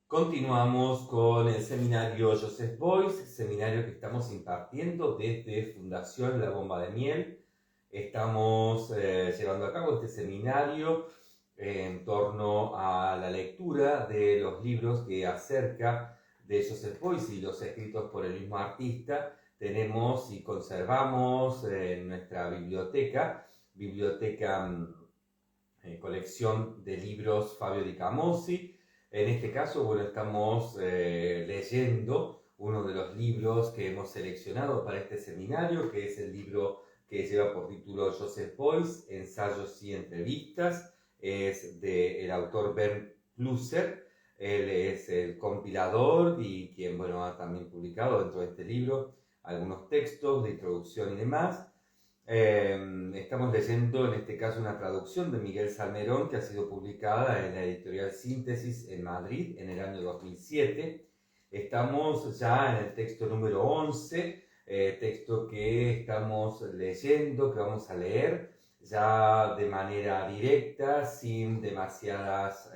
Continuamos con el seminario Joseph Beuys, seminario que estamos impartiendo desde Fundación La Bomba de Miel. Estamos llevando a cabo este seminario en torno a la lectura de los libros que acerca de Joseph Beuys y los escritos por el mismo artista. Tenemos y conservamos en nuestra biblioteca colección de libros Fabio Di Camossi. En este caso, bueno, estamos leyendo uno de los libros que hemos seleccionado para este seminario, que es el libro que lleva por título Joseph Beuys, Ensayos y Entrevistas. Es del autor Bernd Plusser. Él es el compilador y quien, bueno, ha también publicado dentro de este libro algunos textos de introducción y demás. Estamos leyendo en este caso una traducción de Miguel Salmerón que ha sido publicada en la editorial Síntesis en Madrid en el año 2007. Estamos ya en el texto número 11, texto que estamos leyendo, que vamos a leer ya de manera directa, sin demasiadas,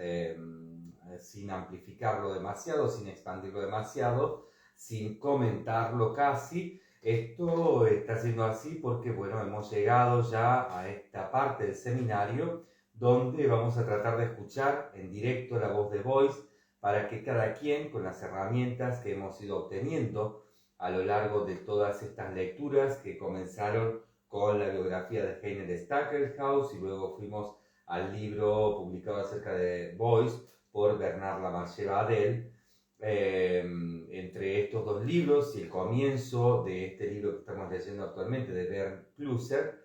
sin amplificarlo demasiado, sin expandirlo demasiado, sin comentarlo casi. Esto está siendo así porque, bueno, hemos llegado ya a esta parte del seminario donde vamos a tratar de escuchar en directo la voz de Beuys para que cada quien, con las herramientas que hemos ido obteniendo a lo largo de todas estas lecturas que comenzaron con la biografía de Heiner Stackelhaus y luego fuimos al libro publicado acerca de Beuys por Bernard Lamarche Badel. Entre estos dos libros y el comienzo de este libro que estamos leyendo actualmente de Bernd Plusser,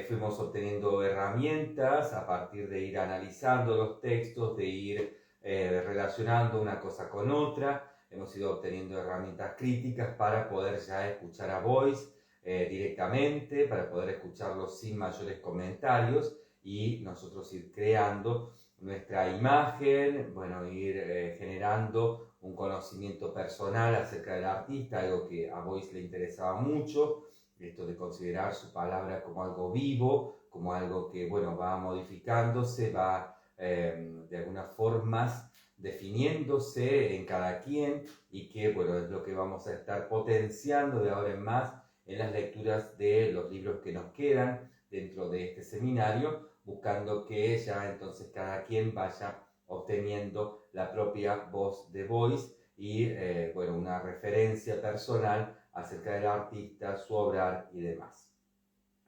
fuimos obteniendo herramientas a partir de ir analizando los textos, de ir relacionando una cosa con otra. Hemos ido obteniendo herramientas críticas para poder ya escuchar a Beuys directamente, para poder escucharlo sin mayores comentarios y nosotros ir creando nuestra imagen, bueno, ir generando un conocimiento personal acerca del artista, algo que a Beuys le interesaba mucho, esto de considerar su palabra como algo vivo, como algo que, bueno, va modificándose, va de alguna forma definiéndose en cada quien y que, bueno, es lo que vamos a estar potenciando de ahora en más en las lecturas de los libros que nos quedan dentro de este seminario, buscando que ya entonces cada quien vaya obteniendo la propia voz de Beuys y bueno, una referencia personal acerca del artista, su obrar y demás.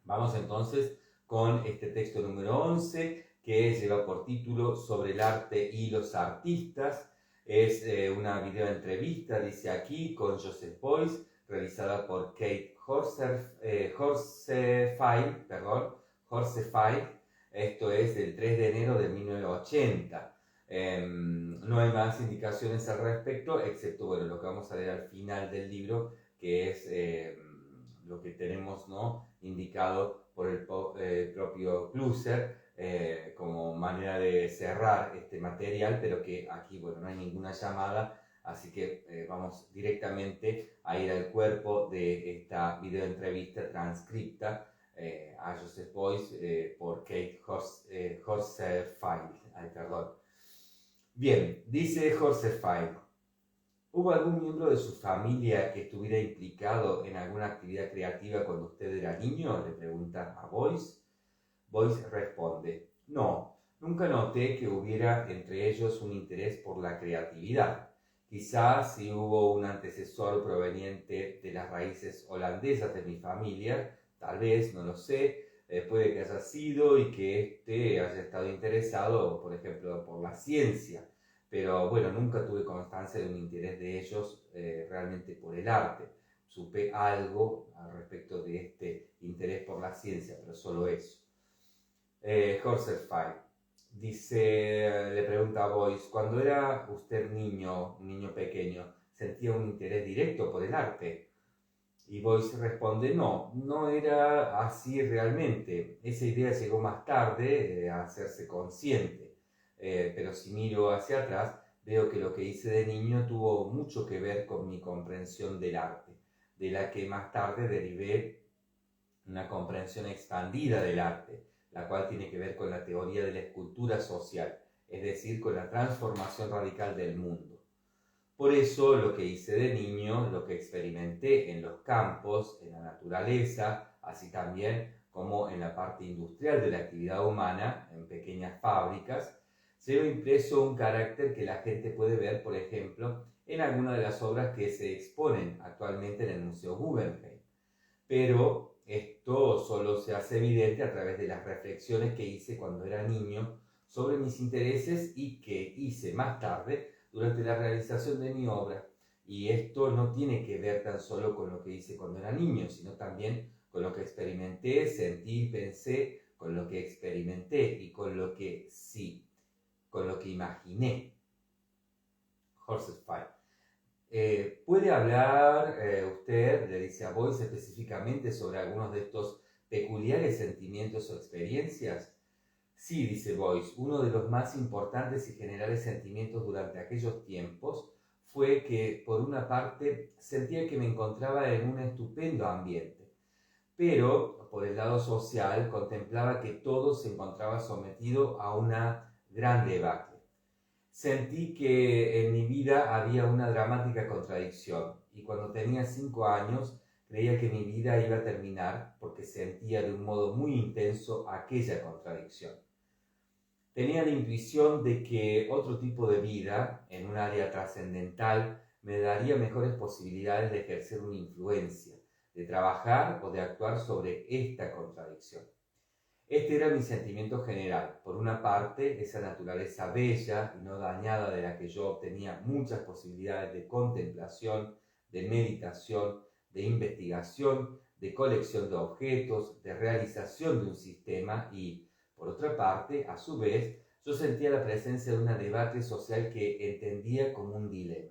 Vamos entonces con este texto número 11 que lleva por título Sobre el arte y los artistas. Es una videoentrevista, dice aquí, con Joseph Beuys, realizada por Kate Horsefeld. Esto es del 3 de enero de 1980. No hay más indicaciones al respecto, excepto, bueno, lo que vamos a leer al final del libro, que es lo que tenemos, ¿no?, indicado por el propio Plusser como manera de cerrar este material, pero que aquí, bueno, no hay ninguna llamada, así que vamos directamente a ir al cuerpo de esta videoentrevista transcripta a Joseph Beuys por Kate Horsefeld. Perdón. Bien, dice Horsefeld: ¿hubo algún miembro de su familia que estuviera implicado en alguna actividad creativa cuando usted era niño?, le pregunta a Beuys. Beuys responde: no, nunca noté que hubiera entre ellos un interés por la creatividad. Quizás si hubo un antecesor proveniente de las raíces holandesas de mi familia, tal vez, no lo sé, puede que haya sido y que éste haya estado interesado, por ejemplo, por la ciencia. Pero bueno, nunca tuve constancia de un interés de ellos realmente por el arte. Supe algo al respecto de este interés por la ciencia, pero solo eso. Horsefeld dice, le pregunta a Beuys: cuando era usted un niño pequeño, ¿sentía un interés directo por el arte? Y Beuys responde: no, no era así realmente. Esa idea llegó más tarde a hacerse consciente. Pero si miro hacia atrás, veo que lo que hice de niño tuvo mucho que ver con mi comprensión del arte, de la que más tarde derivé una comprensión expandida del arte, la cual tiene que ver con la teoría de la escultura social, es decir, con la transformación radical del mundo. Por eso lo que hice de niño, lo que experimenté en los campos, en la naturaleza, así también como en la parte industrial de la actividad humana, en pequeñas fábricas, lleva impreso un carácter que la gente puede ver, por ejemplo, en algunas de las obras que se exponen actualmente en el Museo Guggenheim. Pero esto solo se hace evidente a través de las reflexiones que hice cuando era niño sobre mis intereses y que hice más tarde durante la realización de mi obra. Y esto no tiene que ver tan solo con lo que hice cuando era niño, sino también con lo que experimenté, sentí, pensé, con lo que experimenté y con lo que sí, con lo que imaginé. Horsesfield. ¿Puede hablar usted, le dice a Boyce, específicamente sobre algunos de estos peculiares sentimientos o experiencias? Sí, dice Boyce, uno de los más importantes y generales sentimientos durante aquellos tiempos fue que, por una parte, sentía que me encontraba en un estupendo ambiente, pero, por el lado social, contemplaba que todo se encontraba sometido a una gran debacle. Sentí que en mi vida había una dramática contradicción y cuando tenía 5 años creía que mi vida iba a terminar porque sentía de un modo muy intenso aquella contradicción. Tenía la intuición de que otro tipo de vida, en un área trascendental, me daría mejores posibilidades de ejercer una influencia, de trabajar o de actuar sobre esta contradicción. Este era mi sentimiento general. Por una parte, esa naturaleza bella y no dañada de la que yo obtenía muchas posibilidades de contemplación, de meditación, de investigación, de colección de objetos, de realización de un sistema y, por otra parte, a su vez, yo sentía la presencia de una debacle social que entendía como un dilema.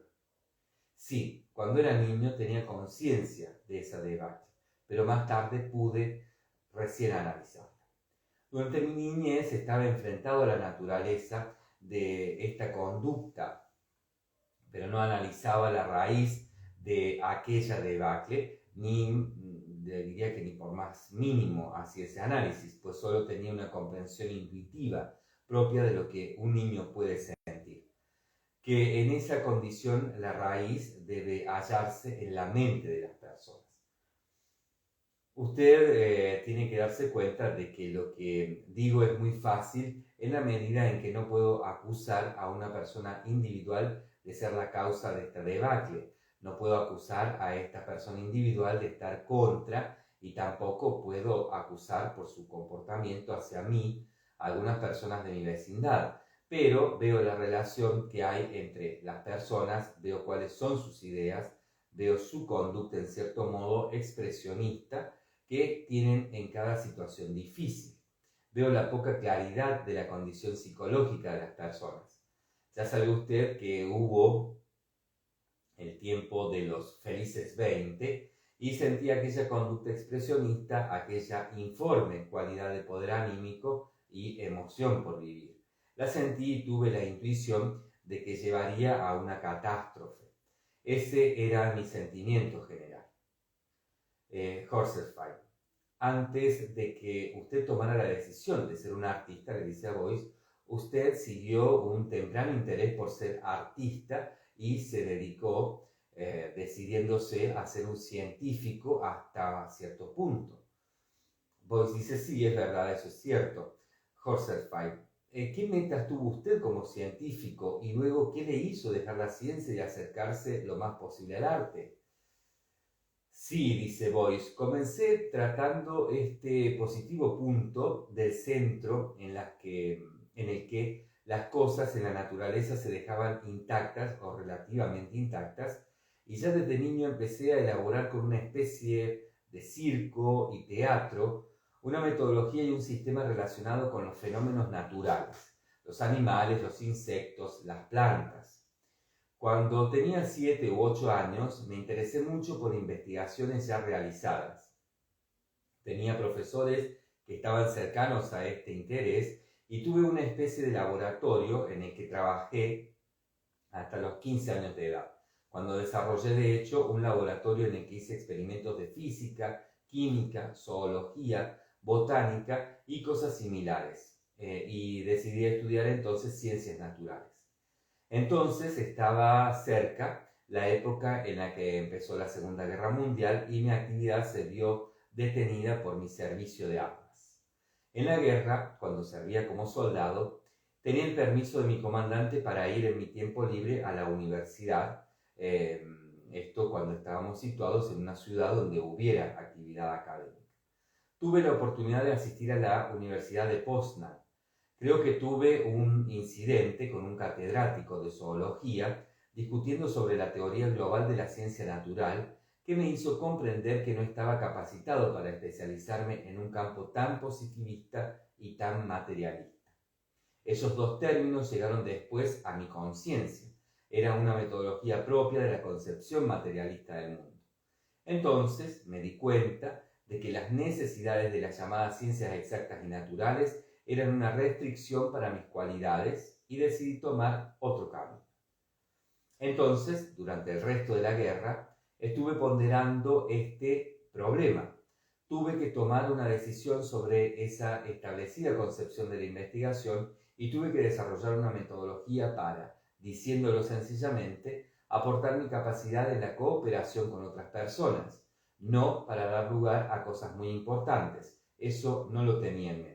Sí, cuando era niño tenía conciencia de esa debacle, pero más tarde pude recién analizarla. Durante mi niñez estaba enfrentado a la naturaleza de esta conducta, pero no analizaba la raíz de aquella debacle, ni diría que ni por más mínimo hacía ese análisis, pues solo tenía una comprensión intuitiva propia de lo que un niño puede sentir. Que en esa condición la raíz debe hallarse en la mente de las personas. Usted tiene que darse cuenta de que lo que digo es muy fácil en la medida en que no puedo acusar a una persona individual de ser la causa de esta debacle. No puedo acusar a esta persona individual de estar contra y tampoco puedo acusar por su comportamiento hacia mí a algunas personas de mi vecindad. Pero veo la relación que hay entre las personas, veo cuáles son sus ideas, veo su conducta en cierto modo expresionista que tienen en cada situación difícil. Veo la poca claridad de la condición psicológica de las personas. Ya sabe usted que hubo el tiempo de los felices 20 y sentí aquella conducta expresionista, aquella informe cualidad de poder anímico y emoción por vivir. La sentí y tuve la intuición de que llevaría a una catástrofe. Ese era mi sentimiento general. Horsesfield. Antes de que usted tomara la decisión de ser un artista, le dice a Boyce, usted siguió un temprano interés por ser artista y se dedicó decidiéndose a ser un científico hasta cierto punto. Boyce dice, sí, es verdad, eso es cierto. Horsesfield, ¿qué metas tuvo usted como científico y luego qué le hizo dejar la ciencia y acercarse lo más posible al arte? Sí, dice Boyce, comencé tratando este positivo punto del centro en el que las cosas en la naturaleza se dejaban intactas o relativamente intactas, y ya desde niño empecé a elaborar con una especie de circo y teatro una metodología y un sistema relacionado con los fenómenos naturales, los animales, los insectos, las plantas. Cuando tenía 7 u 8 años, me interesé mucho por investigaciones ya realizadas. Tenía profesores que estaban cercanos a este interés y tuve una especie de laboratorio en el que trabajé hasta los 15 años de edad, cuando desarrollé de hecho un laboratorio en el que hice experimentos de física, química, zoología, botánica y cosas similares, y decidí estudiar entonces ciencias naturales. Entonces estaba cerca la época en la que empezó la Segunda Guerra Mundial y mi actividad se vio detenida por mi servicio de armas. En la guerra, cuando servía como soldado, tenía el permiso de mi comandante para ir en mi tiempo libre a la universidad, esto cuando estábamos situados en una ciudad donde hubiera actividad académica. Tuve la oportunidad de asistir a la Universidad de Poznan. Creo que tuve un incidente con un catedrático de zoología discutiendo sobre la teoría global de la ciencia natural que me hizo comprender que no estaba capacitado para especializarme en un campo tan positivista y tan materialista. Esos dos términos llegaron después a mi conciencia. Era una metodología propia de la concepción materialista del mundo. Entonces me di cuenta de que las necesidades de las llamadas ciencias exactas y naturales eran una restricción para mis cualidades y decidí tomar otro camino. Entonces, durante el resto de la guerra, estuve ponderando este problema. Tuve que tomar una decisión sobre esa establecida concepción de la investigación y tuve que desarrollar una metodología para, diciéndolo sencillamente, aportar mi capacidad en la cooperación con otras personas, no para dar lugar a cosas muy importantes. Eso no lo tenía en mente.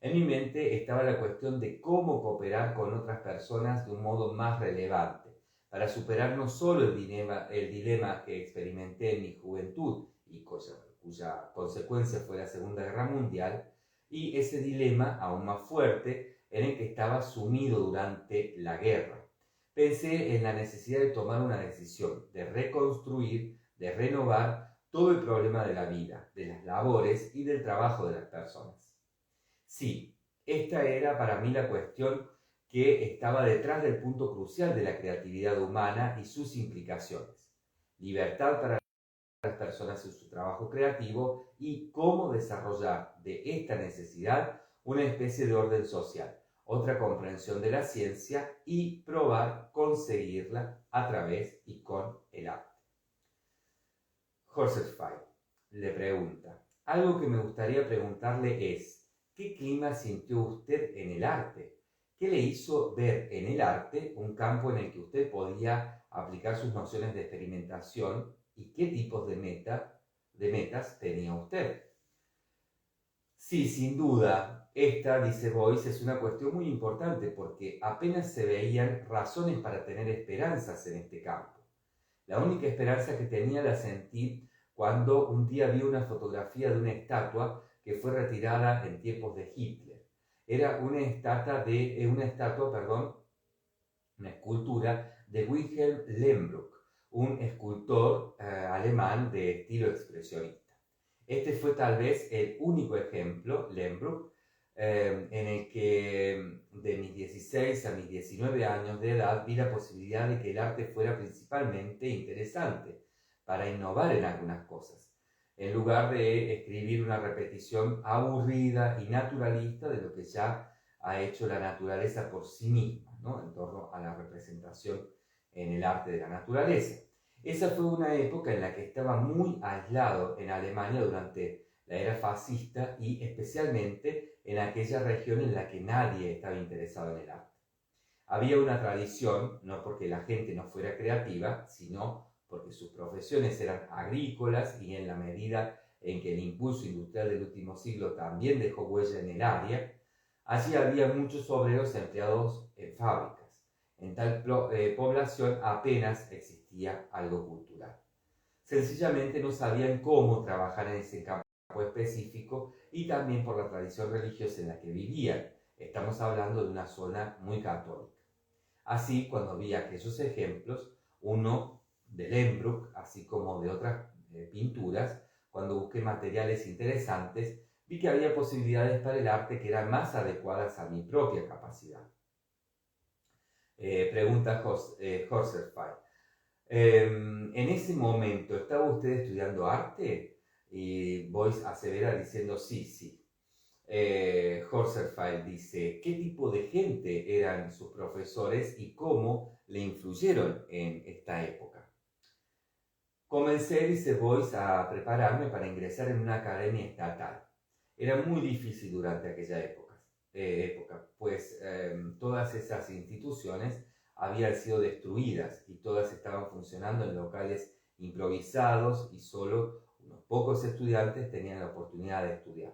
En mi mente estaba la cuestión de cómo cooperar con otras personas de un modo más relevante, para superar no solo el dilema que experimenté en mi juventud y cuya consecuencia fue la Segunda Guerra Mundial, y ese dilema aún más fuerte en el que estaba sumido durante la guerra. Pensé en la necesidad de tomar una decisión, de reconstruir, de renovar todo el problema de la vida, de las labores y del trabajo de las personas. Sí, esta era para mí la cuestión que estaba detrás del punto crucial de la creatividad humana y sus implicaciones. Libertad para las personas en su trabajo creativo y cómo desarrollar de esta necesidad una especie de orden social, otra comprensión de la ciencia y probar conseguirla a través y con el arte. Horsefly le pregunta, algo que me gustaría preguntarle es, ¿qué clima sintió usted en el arte? ¿Qué le hizo ver en el arte un campo en el que usted podía aplicar sus nociones de experimentación y qué tipos de metas tenía usted? Sí, sin duda, esta, dice Boyce, es una cuestión muy importante porque apenas se veían razones para tener esperanzas en este campo. La única esperanza que tenía la sentí cuando un día vi una fotografía de una estatua que fue retirada en tiempos de Hitler. Era una escultura de Wilhelm Lehmbruck, un escultor alemán de estilo expresionista. Este fue tal vez el único ejemplo, Lehmbruck, en el que de mis 16 a mis 19 años de edad vi la posibilidad de que el arte fuera principalmente interesante para innovar en algunas cosas, en lugar de escribir una repetición aburrida y naturalista de lo que ya ha hecho la naturaleza por sí misma, ¿no? En torno a la representación en el arte de la naturaleza. Esa fue una época en la que estaba muy aislado en Alemania durante la era fascista y especialmente en aquella región en la que nadie estaba interesado en el arte. Había una tradición, no porque la gente no fuera creativa, sino porque sus profesiones eran agrícolas y en la medida en que el impulso industrial del último siglo también dejó huella en el área, allí había muchos obreros empleados en fábricas. En tal población apenas existía algo cultural. Sencillamente no sabían cómo trabajar en ese campo específico y también por la tradición religiosa en la que vivían. Estamos hablando de una zona muy católica. Así, cuando vi aquellos ejemplos, uno de Lehmbruck, así como de otras pinturas, cuando busqué materiales interesantes, vi que había posibilidades para el arte que eran más adecuadas a mi propia capacidad. Pregunta Horsefly. En ese momento, ¿estaba usted estudiando arte? Y Boyce asevera diciendo sí. Horsefly dice, ¿qué tipo de gente eran sus profesores y cómo le influyeron en esta época? Comencé, dice Boyce, a prepararme para ingresar en una academia estatal. Era muy difícil durante aquella época. época, pues todas esas instituciones habían sido destruidas y todas estaban funcionando en locales improvisados y solo unos pocos estudiantes tenían la oportunidad de estudiar.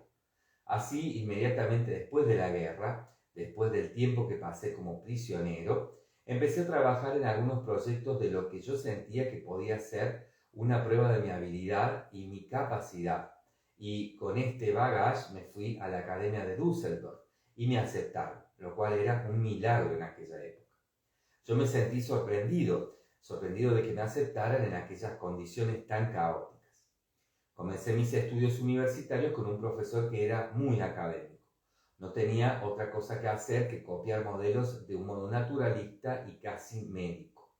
Así, inmediatamente después de la guerra, después del tiempo que pasé como prisionero, empecé a trabajar en algunos proyectos de lo que yo sentía que podía ser una prueba de mi habilidad y mi capacidad. Y con este bagaje me fui a la Academia de Düsseldorf y me aceptaron, lo cual era un milagro en aquella época. Yo me sentí sorprendido de que me aceptaran en aquellas condiciones tan caóticas. Comencé mis estudios universitarios con un profesor que era muy académico. No tenía otra cosa que hacer que copiar modelos de un modo naturalista y casi médico.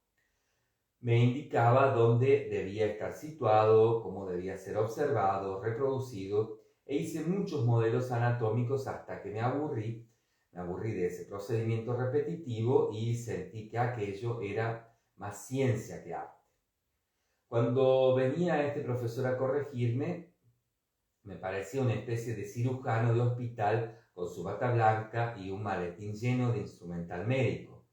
Me indicaba dónde debía estar situado, cómo debía ser observado, reproducido, e hice muchos modelos anatómicos hasta que me aburrí de ese procedimiento repetitivo y sentí que aquello era más ciencia que arte. Cuando venía este profesor a corregirme, me parecía una especie de cirujano de hospital con su bata blanca y un maletín lleno de instrumental médico.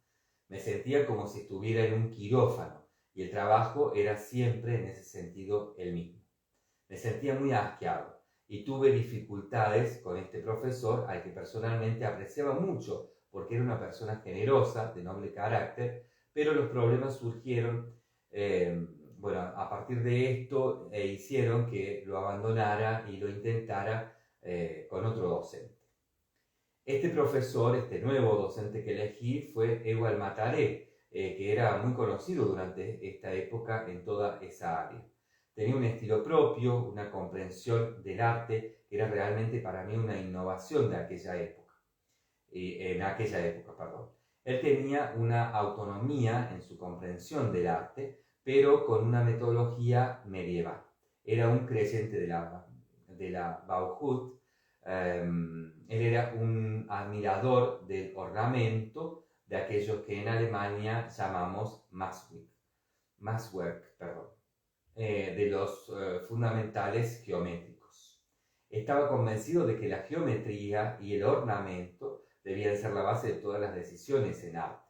Me sentía como si estuviera en un quirófano y el trabajo era siempre en ese sentido el mismo. Me sentía muy asqueado y tuve dificultades con este profesor al que personalmente apreciaba mucho porque era una persona generosa, de noble carácter, pero los problemas surgieron a partir de esto hicieron que lo abandonara y lo intentara con otro docente. Este profesor, este nuevo docente que elegí fue Ewald Mataré, que era muy conocido durante esta época en toda esa área. Tenía un estilo propio, una comprensión del arte que era realmente para mí una innovación de aquella época. Él tenía una autonomía en su comprensión del arte, pero con una metodología medieval. Era un creyente de la Bauhaus. Él era un admirador del ornamento, de aquellos que en Alemania llamamos Maßwerk, de los fundamentales geométricos. Estaba convencido de que la geometría y el ornamento debían ser la base de todas las decisiones en arte.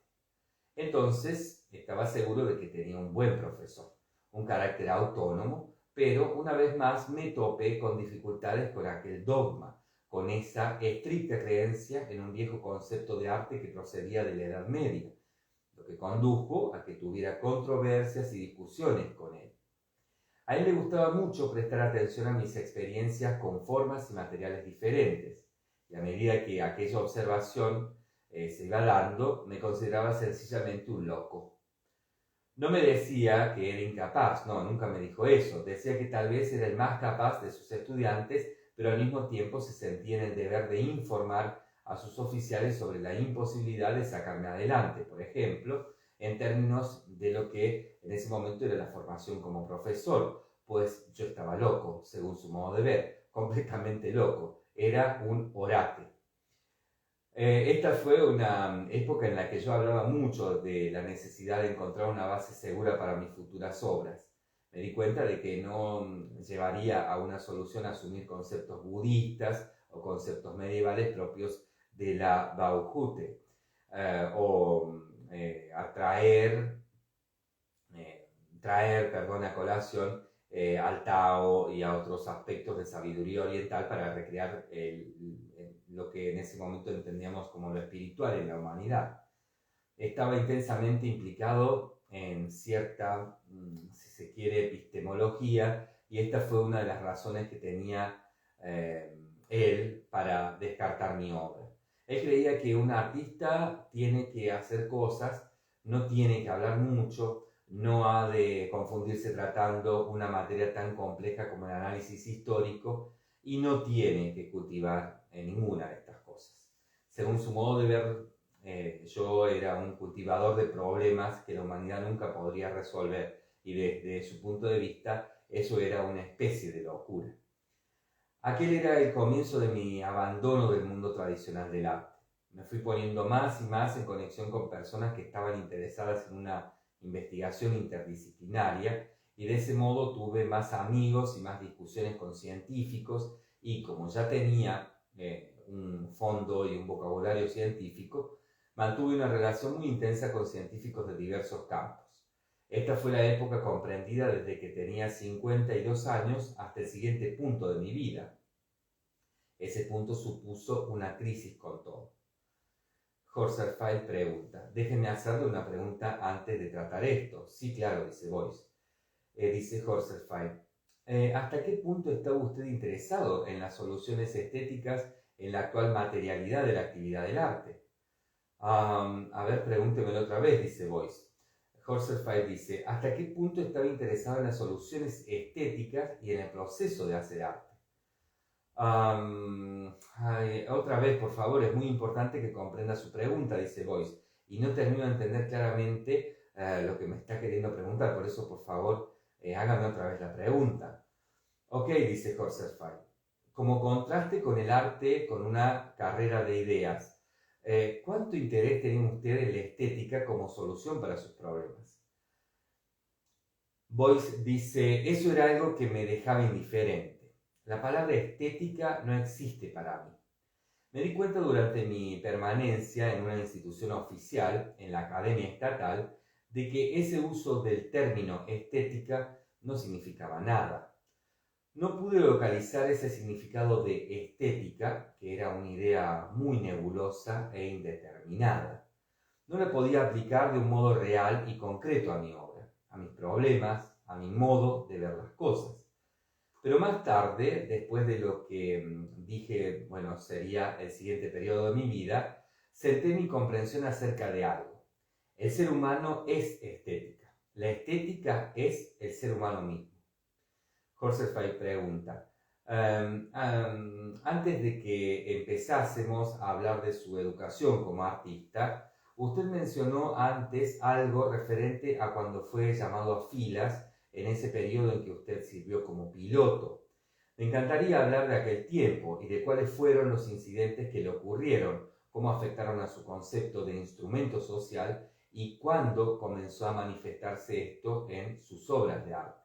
Entonces, estaba seguro de que tenía un buen profesor, un carácter autónomo, pero una vez más me topé con dificultades con aquel dogma, con esa estricta creencia en un viejo concepto de arte que procedía de la Edad Media, lo que condujo a que tuviera controversias y discusiones con él. A él le gustaba mucho prestar atención a mis experiencias con formas y materiales diferentes, y a medida que aquella observación se iba dando, me consideraba sencillamente un loco. No me decía que era incapaz, no, nunca me dijo eso. Decía que tal vez era el más capaz de sus estudiantes, pero al mismo tiempo se sentía en el deber de informar a sus oficiales sobre la imposibilidad de sacarme adelante, por ejemplo, en términos de lo que en ese momento era la formación como profesor, pues yo estaba loco, según su modo de ver, completamente loco, era un orate. Esta fue una época en la que yo hablaba mucho de la necesidad de encontrar una base segura para mis futuras obras. Me di cuenta de que no llevaría a una solución a asumir conceptos budistas o conceptos medievales propios de la Bauhaus, a traer a colación al Tao y a otros aspectos de sabiduría oriental para recrear lo que en ese momento entendíamos como lo espiritual en la humanidad. Estaba intensamente implicado en cierta, si se quiere, epistemología, y esta fue una de las razones que tenía él para descartar mi obra. Él creía que un artista tiene que hacer cosas, no tiene que hablar mucho, no ha de confundirse tratando una materia tan compleja como el análisis histórico y no tiene que cultivar ninguna de estas cosas. Según su modo de ver, yo era un cultivador de problemas que la humanidad nunca podría resolver y desde su punto de vista eso era una especie de locura. Aquel era el comienzo de mi abandono del mundo tradicional del arte. Me fui poniendo más y más en conexión con personas que estaban interesadas en una investigación interdisciplinaria y de ese modo tuve más amigos y más discusiones con científicos y como ya tenía un fondo y un vocabulario científico, mantuve una relación muy intensa con científicos de diversos campos. Esta fue la época comprendida desde que tenía 52 años hasta el siguiente punto de mi vida. Ese punto supuso una crisis con todo. Horserfeld pregunta, déjenme hacerle una pregunta antes de tratar esto. Sí, claro, dice Boyce. Dice Horserfeld, ¿hasta qué punto estaba usted interesado en las soluciones estéticas en la actual materialidad de la actividad del arte? A ver, pregúntemelo otra vez, dice Boyce. Horserfeld dice, ¿hasta qué punto estaba interesado en las soluciones estéticas y en el proceso de hacer arte? Otra vez, por favor, es muy importante que comprenda su pregunta, dice Boyce, y no termino de entender claramente lo que me está queriendo preguntar, por eso, por favor, hágame otra vez la pregunta. Ok, dice Horserfeld, como contraste con el arte, con una carrera de ideas, ¿cuánto interés tienen ustedes en la estética como solución para sus problemas? Boyce dice, eso era algo que me dejaba indiferente. La palabra estética no existe para mí. Me di cuenta durante mi permanencia en una institución oficial, en la Academia Estatal, de que ese uso del término estética no significaba nada. No pude localizar ese significado de estética, que era una idea muy nebulosa e indeterminada. No la podía aplicar de un modo real y concreto a mi obra, a mis problemas, a mi modo de ver las cosas. Pero más tarde, después de lo que dije, bueno, sería el siguiente periodo de mi vida, senté mi comprensión acerca de algo. El ser humano es estética. La estética es el ser humano mismo. Horserfeld pregunta, antes de que empezásemos a hablar de su educación como artista, usted mencionó antes algo referente a cuando fue llamado a filas en ese periodo en que usted sirvió como piloto. Me encantaría hablar de aquel tiempo y de cuáles fueron los incidentes que le ocurrieron, cómo afectaron a su concepto de instrumento social y cuándo comenzó a manifestarse esto en sus obras de arte.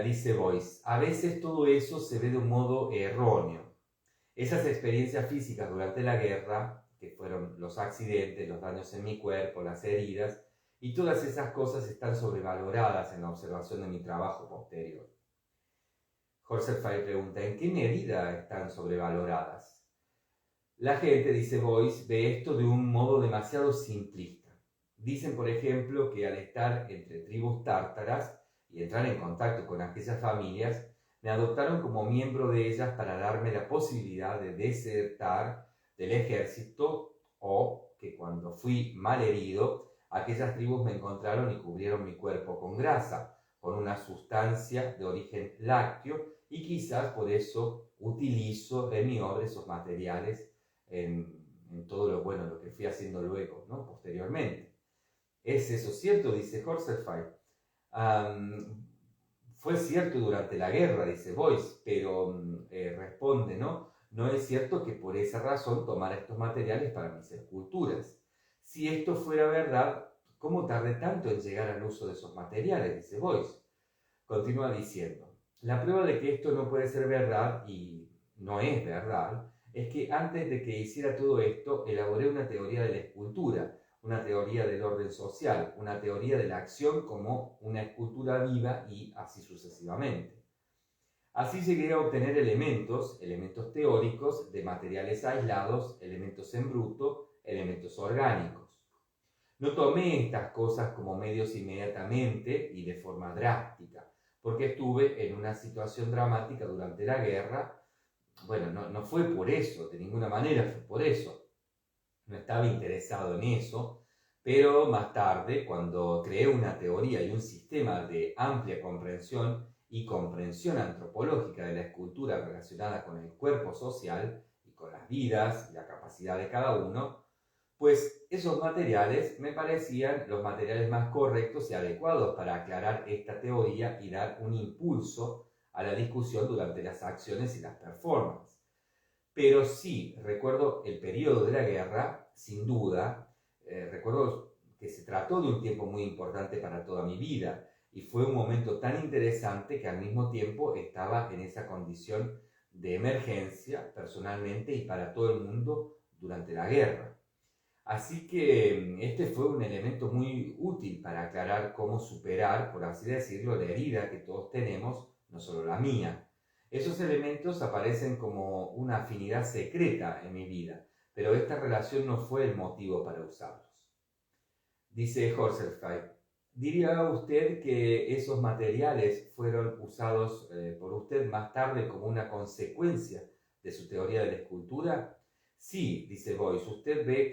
Dice Boyce, a veces todo eso se ve de un modo erróneo. Esas experiencias físicas durante la guerra, que fueron los accidentes, los daños en mi cuerpo, las heridas, y todas esas cosas están sobrevaloradas en la observación de mi trabajo posterior. Horserfeld pregunta, ¿en qué medida están sobrevaloradas? La gente, dice Boyce, ve esto de un modo demasiado simplista. Dicen, por ejemplo, que al estar entre tribus tártaras y entrar en contacto con aquellas familias, me adoptaron como miembro de ellas para darme la posibilidad de desertar del ejército, o que cuando fui mal herido, aquellas tribus me encontraron y cubrieron mi cuerpo con grasa, con una sustancia de origen lácteo, y quizás por eso utilizo en mi obra esos materiales en todo lo que fui haciendo luego, ¿no? Posteriormente. ¿Es eso cierto? Dice Horserfeld. Fue cierto durante la guerra, dice Boyce, pero responde, ¿no? No es cierto que por esa razón tomara estos materiales para mis esculturas. Si esto fuera verdad, ¿cómo tardé tanto en llegar al uso de esos materiales? Dice Boyce. Continúa diciendo, la prueba de que esto no puede ser verdad, y no es verdad, es que antes de que hiciera todo esto, elaboré una teoría de la escultura, una teoría del orden social, una teoría de la acción como una escultura viva y así sucesivamente. Así llegué a obtener elementos teóricos de materiales aislados, elementos en bruto, elementos orgánicos. No tomé estas cosas como medios inmediatamente y de forma drástica, porque estuve en una situación dramática durante la guerra. Bueno, no fue por eso, de ninguna manera fue por eso. No estaba interesado en eso, pero más tarde, cuando creé una teoría y un sistema de amplia comprensión y comprensión antropológica de la escultura relacionada con el cuerpo social y con las vidas y la capacidad de cada uno, pues esos materiales me parecían los materiales más correctos y adecuados para aclarar esta teoría y dar un impulso a la discusión durante las acciones y las performances. Pero sí, recuerdo el periodo de la guerra, sin duda, recuerdo que se trató de un tiempo muy importante para toda mi vida y fue un momento tan interesante que al mismo tiempo estaba en esa condición de emergencia personalmente y para todo el mundo durante la guerra. Así que este fue un elemento muy útil para aclarar cómo superar, por así decirlo, la herida que todos tenemos, no solo la mía. Esos elementos aparecen como una afinidad secreta en mi vida, pero esta relación no fue el motivo para usarlos. Dice Horsfeld, ¿diría usted que esos materiales fueron usados por usted más tarde como una consecuencia de su teoría de la escultura? Sí, dice Boyce, usted ve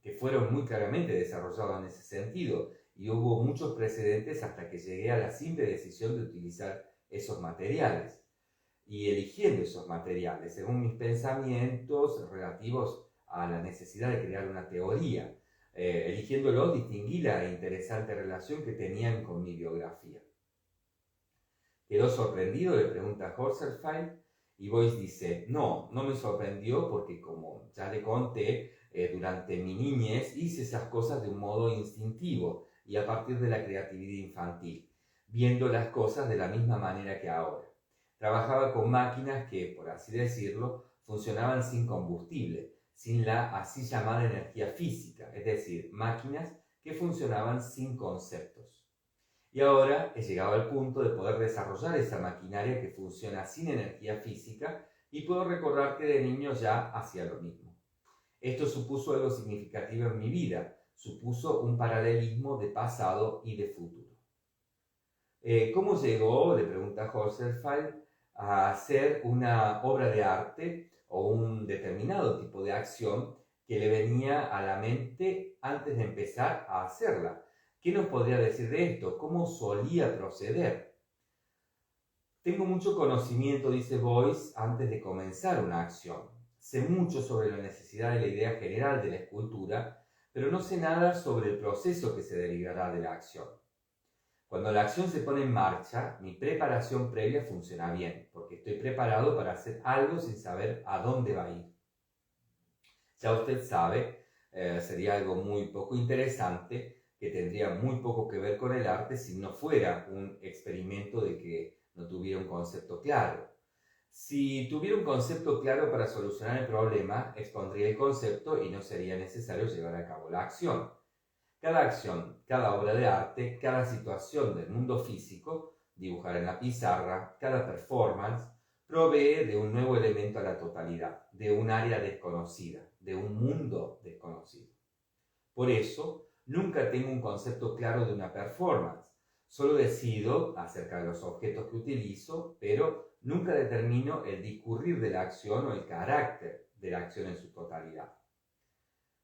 que fueron muy claramente desarrollados en ese sentido y hubo muchos precedentes hasta que llegué a la simple decisión de utilizar esos materiales y eligiendo esos materiales según mis pensamientos relativos a la necesidad de crear una teoría. Eligiéndolos distinguí la interesante relación que tenían con mi biografía. ¿Quedó sorprendido?, le pregunta Horsfeld, y Boyce dice, no me sorprendió porque, como ya le conté, durante mi niñez hice esas cosas de un modo instintivo y a partir de la creatividad infantil, viendo las cosas de la misma manera que ahora. Trabajaba con máquinas que, por así decirlo, funcionaban sin combustible, sin la así llamada energía física, es decir, máquinas que funcionaban sin conceptos. Y ahora he llegado al punto de poder desarrollar esa maquinaria que funciona sin energía física y puedo recordar que de niño ya hacía lo mismo. Esto supuso algo significativo en mi vida, supuso un paralelismo de pasado y de futuro. ¿Cómo llegó?, le pregunta Horsfeld, a hacer una obra de arte o un determinado tipo de acción que le venía a la mente antes de empezar a hacerla. ¿Qué nos podría decir de esto? ¿Cómo solía proceder? Tengo mucho conocimiento, dice Boyce, antes de comenzar una acción. Sé mucho sobre la necesidad de la idea general de la escultura, pero no sé nada sobre el proceso que se derivará de la acción. Cuando la acción se pone en marcha, mi preparación previa funciona bien, porque estoy preparado para hacer algo sin saber a dónde va a ir. Ya usted sabe, sería algo muy poco interesante, que tendría muy poco que ver con el arte si no fuera un experimento de que no tuviera un concepto claro. Si tuviera un concepto claro para solucionar el problema, expondría el concepto y no sería necesario llevar a cabo la acción. Cada acción, cada obra de arte, cada situación del mundo físico, dibujar en la pizarra, cada performance, provee de un nuevo elemento a la totalidad, de un área desconocida, de un mundo desconocido. Por eso, nunca tengo un concepto claro de una performance. Solo decido acerca de los objetos que utilizo, pero nunca determino el discurrir de la acción o el carácter de la acción en su totalidad.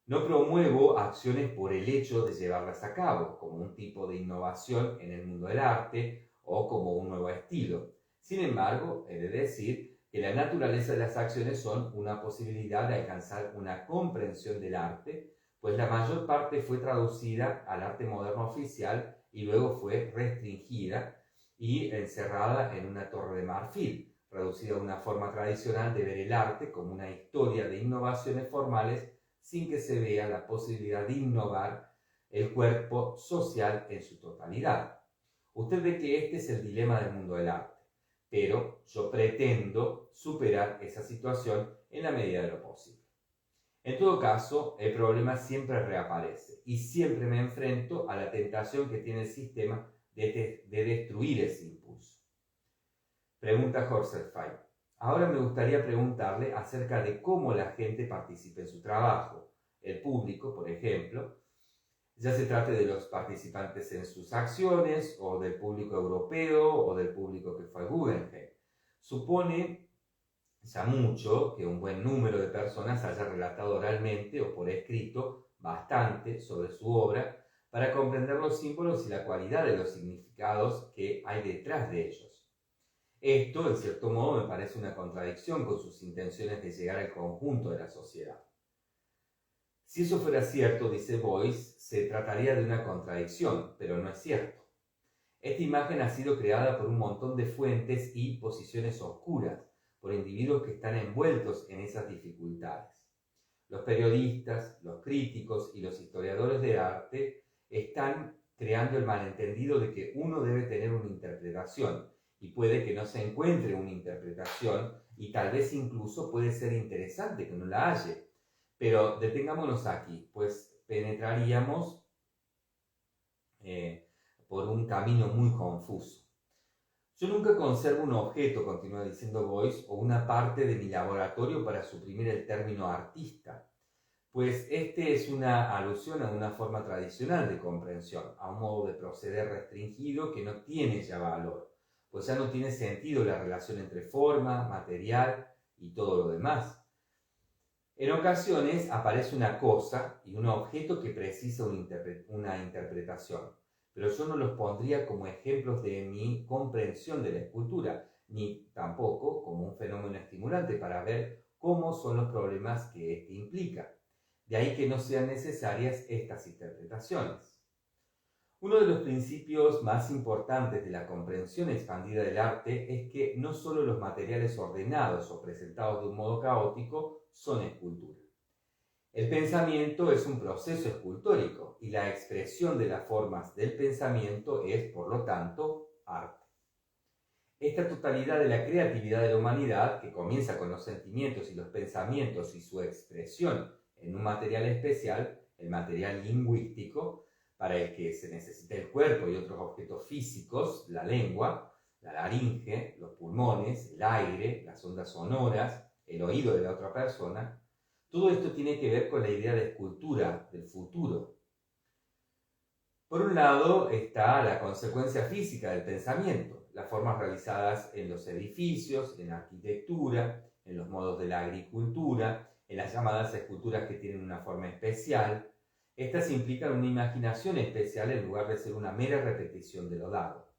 No promuevo acciones por el hecho de llevarlas a cabo, como un tipo de innovación en el mundo del arte o como un nuevo estilo. Sin embargo, he de decir que la naturaleza de las acciones son una posibilidad de alcanzar una comprensión del arte, pues la mayor parte fue traducida al arte moderno oficial y luego fue restringida y encerrada en una torre de marfil, reducida a una forma tradicional de ver el arte como una historia de innovaciones formales sin que se vea la posibilidad de innovar el cuerpo social en su totalidad. Usted ve que este es el dilema del mundo del arte, pero yo pretendo superar esa situación en la medida de lo posible. En todo caso, el problema siempre reaparece y siempre me enfrento a la tentación que tiene el sistema de destruir ese impulso. Pregunta Horsfeld. Ahora me gustaría preguntarle acerca de cómo la gente participa en su trabajo. El público, por ejemplo, ya se trate de los participantes en sus acciones, o del público europeo, o del público que fue a Guggenheim. Supone ya mucho que un buen número de personas haya relatado oralmente o por escrito bastante sobre su obra para comprender los símbolos y la cualidad de los significados que hay detrás de ellos. Esto, en cierto modo, me parece una contradicción con sus intenciones de llegar al conjunto de la sociedad. Si eso fuera cierto, dice Boyce, se trataría de una contradicción, pero no es cierto. Esta imagen ha sido creada por un montón de fuentes y posiciones oscuras, por individuos que están envueltos en esas dificultades. Los periodistas, los críticos y los historiadores de arte están creando el malentendido de que uno debe tener una interpretación y puede que no se encuentre una interpretación y tal vez incluso puede ser interesante que no la haya. Pero detengámonos aquí, pues penetraríamos por un camino muy confuso. Yo nunca conservo un objeto, continúa diciendo Boyce, o una parte de mi laboratorio para suprimir el término artista, pues este es una alusión a una forma tradicional de comprensión, a un modo de proceder restringido que no tiene ya valor, pues ya no tiene sentido la relación entre forma, material y todo lo demás. En ocasiones aparece una cosa y un objeto que precisa una interpretación, pero yo no los pondría como ejemplos de mi comprensión de la escultura, ni tampoco como un fenómeno estimulante para ver cómo son los problemas que éste implica. De ahí que no sean necesarias estas interpretaciones. Uno de los principios más importantes de la comprensión expandida del arte es que no solo los materiales ordenados o presentados de un modo caótico son escultura. El pensamiento es un proceso escultórico y la expresión de las formas del pensamiento es, por lo tanto, arte. Esta totalidad de la creatividad de la humanidad, que comienza con los sentimientos y los pensamientos y su expresión en un material especial, el material lingüístico, para el que se necesita el cuerpo y otros objetos físicos, la lengua, la laringe, los pulmones, el aire, las ondas sonoras, el oído de la otra persona. Todo esto tiene que ver con la idea de escultura del futuro. Por un lado está la consecuencia física del pensamiento, las formas realizadas en los edificios, en la arquitectura, en los modos de la agricultura, en las llamadas esculturas que tienen una forma especial. Estas implican una imaginación especial en lugar de ser una mera repetición de lo dado.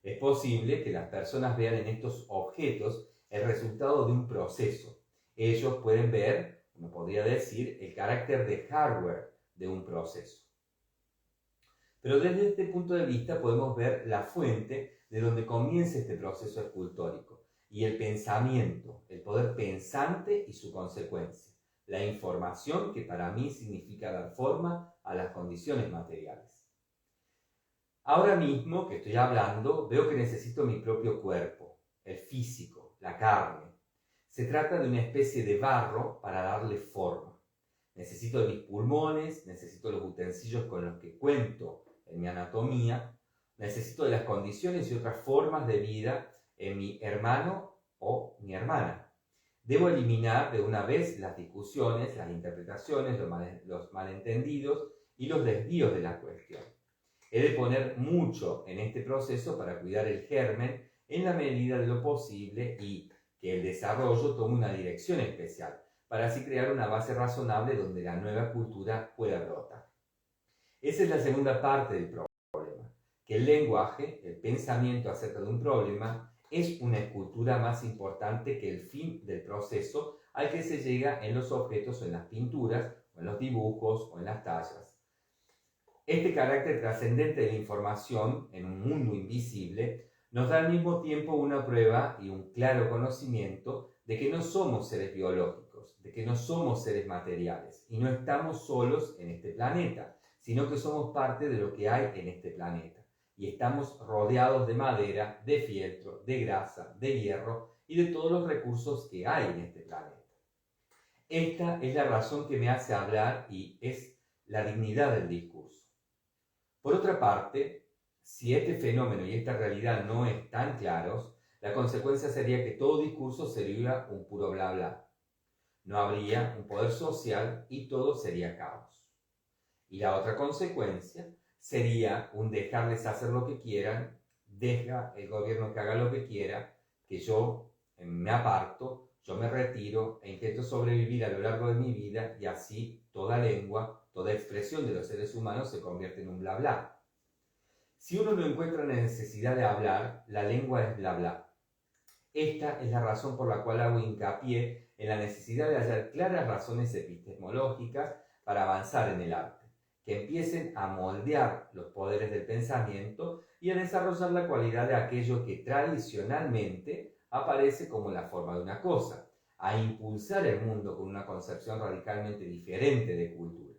Es posible que las personas vean en estos objetos el resultado de un proceso. Ellos pueden ver, uno podría decir, el carácter de hardware de un proceso. Pero desde este punto de vista podemos ver la fuente de donde comienza este proceso escultórico y el pensamiento, el poder pensante y su consecuencia, la información que para mí significa dar forma a las condiciones materiales. Ahora mismo que estoy hablando, veo que necesito mi propio cuerpo, el físico, la carne. Se trata de una especie de barro para darle forma. Necesito de mis pulmones, necesito los utensilios con los que cuento en mi anatomía, necesito de las condiciones y otras formas de vida en mi hermano o mi hermana. Debo eliminar de una vez las discusiones, las interpretaciones, los malentendidos y los desvíos de la cuestión. He de poner mucho en este proceso para cuidar el germen en la medida de lo posible y que el desarrollo tome una dirección especial, para así crear una base razonable donde la nueva cultura pueda brotar. Esa es la segunda parte del problema, que el lenguaje, el pensamiento acerca de un problema, es una escultura más importante que el fin del proceso al que se llega en los objetos o en las pinturas, o en los dibujos o en las tallas. Este carácter trascendente de la información en un mundo invisible nos da al mismo tiempo una prueba y un claro conocimiento de que no somos seres biológicos, de que no somos seres materiales y no estamos solos en este planeta, sino que somos parte de lo que hay en este planeta y estamos rodeados de madera, de fieltro, de grasa, de hierro y de todos los recursos que hay en este planeta. Esta es la razón que me hace hablar y es la dignidad del discurso. Por otra parte, si este fenómeno y esta realidad no están claros, la consecuencia sería que todo discurso sería un puro bla bla. No habría un poder social y todo sería caos. Y la otra consecuencia sería un dejarles hacer lo que quieran, deja el gobierno que haga lo que quiera, que yo me aparto, yo me retiro e intento sobrevivir a lo largo de mi vida y así toda lengua, toda expresión de los seres humanos se convierte en un bla bla. Si uno no encuentra la necesidad de hablar, la lengua es bla bla. Esta es la razón por la cual hago hincapié en la necesidad de hallar claras razones epistemológicas para avanzar en el arte, que empiecen a moldear los poderes del pensamiento y a desarrollar la cualidad de aquello que tradicionalmente aparece como la forma de una cosa, a impulsar el mundo con una concepción radicalmente diferente de cultura.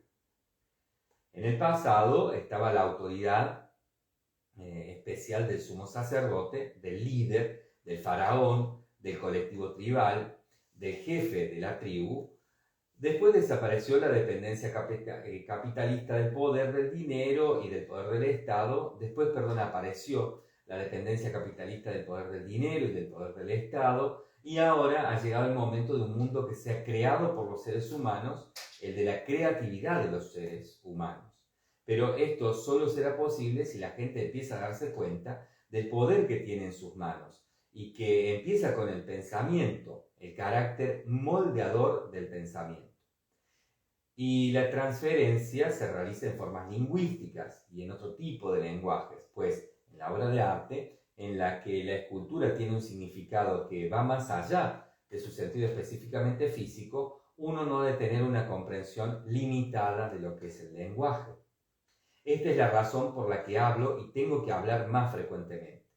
En el pasado estaba la autoridad especial del sumo sacerdote, del líder, del faraón, del colectivo tribal, del jefe de la tribu. Después desapareció la dependencia capitalista del poder del dinero y del poder del Estado. Después, apareció la dependencia capitalista del poder del dinero y del poder del Estado. Y ahora ha llegado el momento de un mundo que sea creado por los seres humanos, el de la creatividad de los seres humanos. Pero esto solo será posible si la gente empieza a darse cuenta del poder que tiene en sus manos y que empieza con el pensamiento, el carácter moldeador del pensamiento. Y la transferencia se realiza en formas lingüísticas y en otro tipo de lenguajes, pues en la obra de arte, en la que la escultura tiene un significado que va más allá de su sentido específicamente físico, uno no debe tener una comprensión limitada de lo que es el lenguaje. Esta es la razón por la que hablo y tengo que hablar más frecuentemente.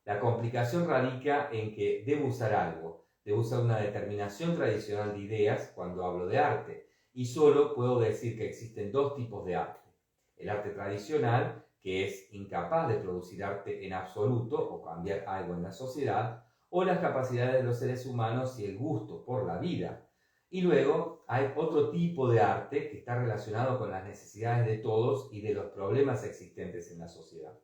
La complicación radica en que debo usar algo, debo usar una determinación tradicional de ideas cuando hablo de arte, y solo puedo decir que existen dos tipos de arte. El arte tradicional, que es incapaz de producir arte en absoluto o cambiar algo en la sociedad, o las capacidades de los seres humanos y el gusto por la vida. Y luego hay otro tipo de arte que está relacionado con las necesidades de todos y de los problemas existentes en la sociedad.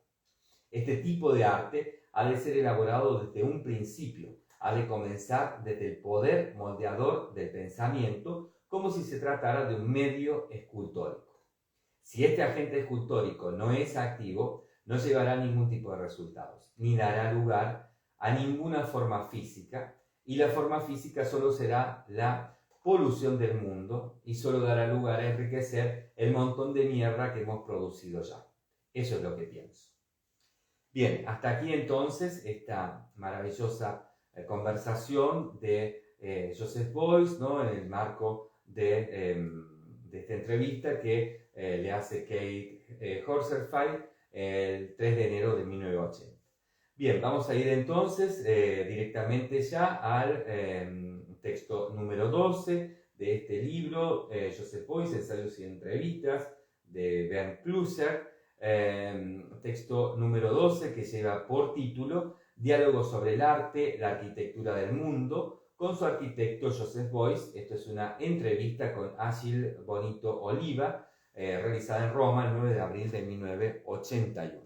Este tipo de arte ha de ser elaborado desde un principio, ha de comenzar desde el poder moldeador del pensamiento, como si se tratara de un medio escultórico. Si este agente escultórico no es activo, no llevará ningún tipo de resultados, ni dará lugar a ninguna forma física, y la forma física solo será la polución del mundo y solo dará lugar a enriquecer el montón de mierda que hemos producido ya. Eso es lo que pienso. Bien, hasta aquí entonces esta maravillosa conversación de Joseph Beuys, ¿no? En el marco de esta entrevista que le hace Kate Horserfield el 3 de enero de 1980. Bien, vamos a ir entonces directamente ya al texto número 12 de este libro, Joseph Beuys, Ensayos y Entrevistas, de Bernd Klusser, texto número 12 que lleva por título Diálogo sobre el arte, la arquitectura del mundo, con su arquitecto Joseph Beuys. Esto es una entrevista con Achille Bonito Oliva, realizada en Roma el 9 de abril de 1981.